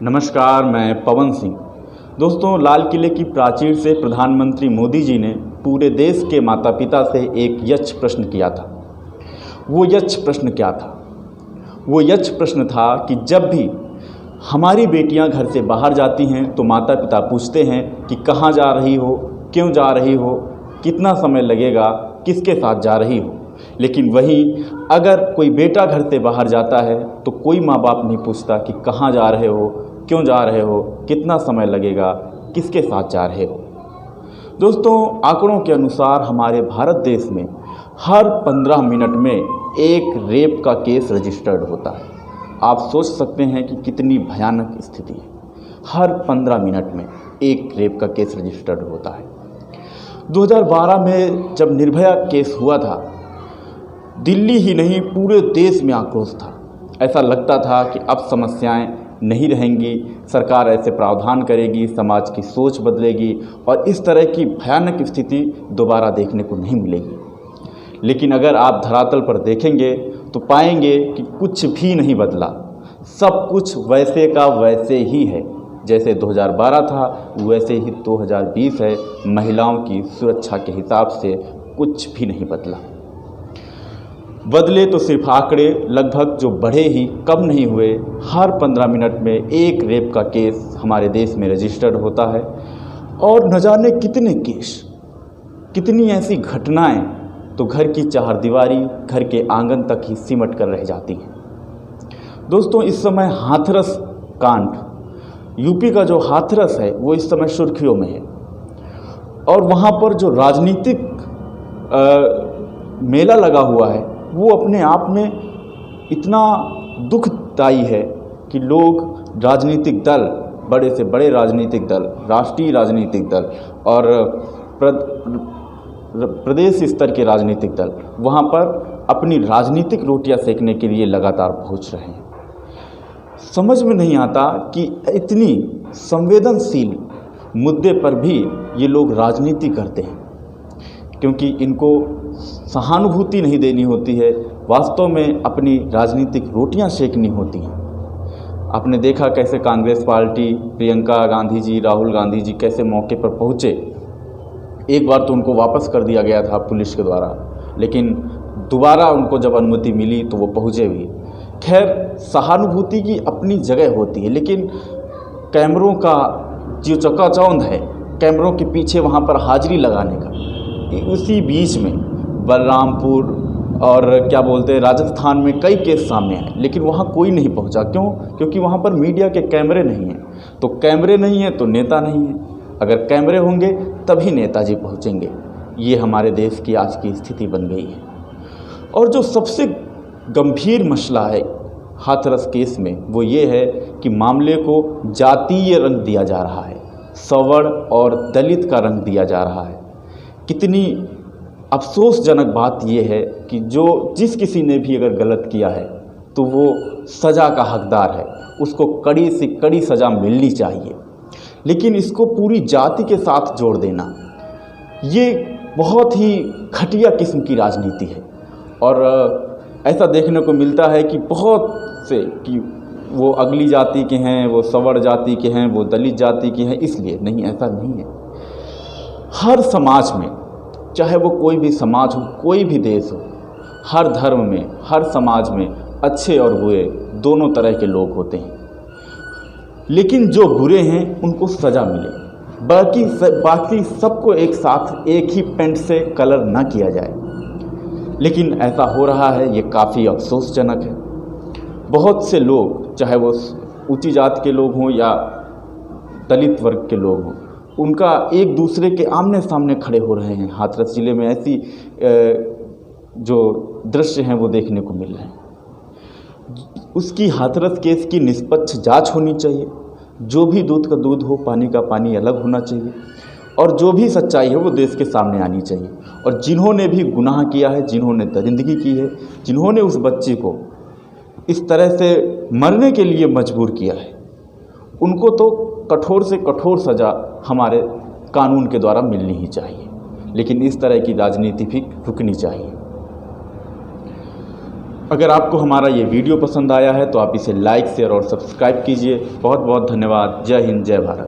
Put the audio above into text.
नमस्कार, मैं पवन सिंह। दोस्तों, लाल किले की प्राचीर से प्रधानमंत्री मोदी जी ने पूरे देश के माता पिता से एक यक्ष प्रश्न किया था। वो यक्ष प्रश्न क्या था? वो यक्ष प्रश्न था कि जब भी हमारी बेटियां घर से बाहर जाती हैं तो माता पिता पूछते हैं कि कहाँ जा रही हो, क्यों जा रही हो, कितना समय लगेगा, किसके साथ जा रही हो। लेकिन वहीं अगर कोई बेटा घर से बाहर जाता है तो कोई माँ बाप नहीं पूछता कि कहाँ जा रहे हो, क्यों जा रहे हो, कितना समय लगेगा, किसके साथ जा रहे हो। दोस्तों, आंकड़ों के अनुसार हमारे भारत देश में हर 15 मिनट में एक रेप का केस रजिस्टर्ड होता है। आप सोच सकते हैं कि कितनी भयानक स्थिति है। हर 15 मिनट में एक रेप का केस रजिस्टर्ड होता है। 2012 में जब निर्भया केस हुआ था, दिल्ली ही नहीं पूरे देश में आक्रोश था। ऐसा लगता था कि अब समस्याएं नहीं रहेंगी, सरकार ऐसे प्रावधान करेगी, समाज की सोच बदलेगी और इस तरह की भयानक स्थिति दोबारा देखने को नहीं मिलेगी। लेकिन अगर आप धरातल पर देखेंगे तो पाएंगे कि कुछ भी नहीं बदला। सब कुछ वैसे का वैसे ही है। जैसे 2012 था वैसे ही 2020 है। महिलाओं की सुरक्षा के हिसाब से कुछ भी नहीं बदला। बदले तो सिर्फ आंकड़े, लगभग जो बढ़े ही कम नहीं हुए। हर 15 मिनट में एक रेप का केस हमारे देश में रजिस्टर्ड होता है और न जाने कितने केस, कितनी ऐसी घटनाएं तो घर की चारदीवारी, घर के आंगन तक ही सिमट कर रह जाती हैं। दोस्तों, इस समय हाथरस कांड, यूपी का जो हाथरस है वो इस समय सुर्खियों में है और वहाँ पर जो राजनीतिक मेला लगा हुआ है वो अपने आप में इतना दुखदायी है कि लोग, राजनीतिक दल, बड़े से बड़े राजनीतिक दल, राष्ट्रीय राजनीतिक दल और प्रदेश स्तर के राजनीतिक दल वहाँ पर अपनी राजनीतिक रोटियां सेकने के लिए लगातार पहुँच रहे हैं। समझ में नहीं आता कि इतनी संवेदनशील मुद्दे पर भी ये लोग राजनीति करते हैं, क्योंकि इनको सहानुभूति नहीं देनी होती है, वास्तव में अपनी राजनीतिक रोटियां सेकनी होती हैं। आपने देखा कैसे कांग्रेस पार्टी, प्रियंका गांधी जी, राहुल गांधी जी कैसे मौके पर पहुँचे। एक बार तो उनको वापस कर दिया गया था पुलिस के द्वारा, लेकिन दोबारा उनको जब अनुमति मिली तो वो पहुँचे भी। खैर, सहानुभूति की अपनी जगह होती है, लेकिन कैमरों का जो चकाचौंध है, कैमरों के पीछे वहाँ पर हाजिरी लगाने का, उसी बीच में बलरामपुर और क्या बोलते हैं राजस्थान में कई केस सामने आए, लेकिन वहाँ कोई नहीं पहुँचा। क्यों? क्योंकि वहाँ पर मीडिया के कैमरे नहीं हैं। तो कैमरे नहीं हैं तो नेता नहीं है। अगर कैमरे होंगे तभी नेताजी पहुँचेंगे। ये हमारे देश की आज की स्थिति बन गई है। और जो सबसे गंभीर मसला है हाथरस केस में वो ये है कि मामले को जातीय रंग दिया जा रहा है, सवर्ण और दलित का रंग दिया जा रहा है। कितनी अफसोसजनक बात यह है कि जिस किसी ने भी अगर गलत किया है तो वो सज़ा का हकदार है, उसको कड़ी से कड़ी सज़ा मिलनी चाहिए। लेकिन इसको पूरी जाति के साथ जोड़ देना, ये बहुत ही घटिया किस्म की राजनीति है। और ऐसा देखने को मिलता है कि बहुत से कि वो अगली जाति के हैं, वो सवर्ण जाति के हैं, वो दलित जाति के हैं, इसलिए नहीं, ऐसा नहीं है। हर समाज में, चाहे वो कोई भी समाज हो, कोई भी देश हो, हर धर्म में, हर समाज में अच्छे और बुरे दोनों तरह के लोग होते हैं। लेकिन जो बुरे हैं उनको सज़ा मिले, बाकी सबको एक साथ एक ही पेंट से कलर ना किया जाए। लेकिन ऐसा हो रहा है, ये काफ़ी अफसोसजनक है। बहुत से लोग, चाहे वो ऊंची जाति के लोग हों या दलित वर्ग के लोग हों, उनका एक दूसरे के आमने सामने खड़े हो रहे हैं। हाथरस ज़िले में ऐसी जो दृश्य हैं वो देखने को मिल रहे हैं। उसकी हाथरस केस की निष्पक्ष जांच होनी चाहिए। जो भी दूध का दूध हो, पानी का पानी अलग होना चाहिए और जो भी सच्चाई है वो देश के सामने आनी चाहिए। और जिन्होंने भी गुनाह किया है, जिन्होंने दरिंदगी की है, जिन्होंने उस बच्चे को इस तरह से मरने के लिए मजबूर किया है, उनको तो कठोर से कठोर सज़ा हमारे कानून के द्वारा मिलनी ही चाहिए। लेकिन इस तरह की राजनीति भी रुकनी चाहिए। अगर आपको हमारा ये वीडियो पसंद आया है तो आप इसे लाइक शेयर और सब्सक्राइब कीजिए। बहुत बहुत धन्यवाद। जय हिंद, जय भारत।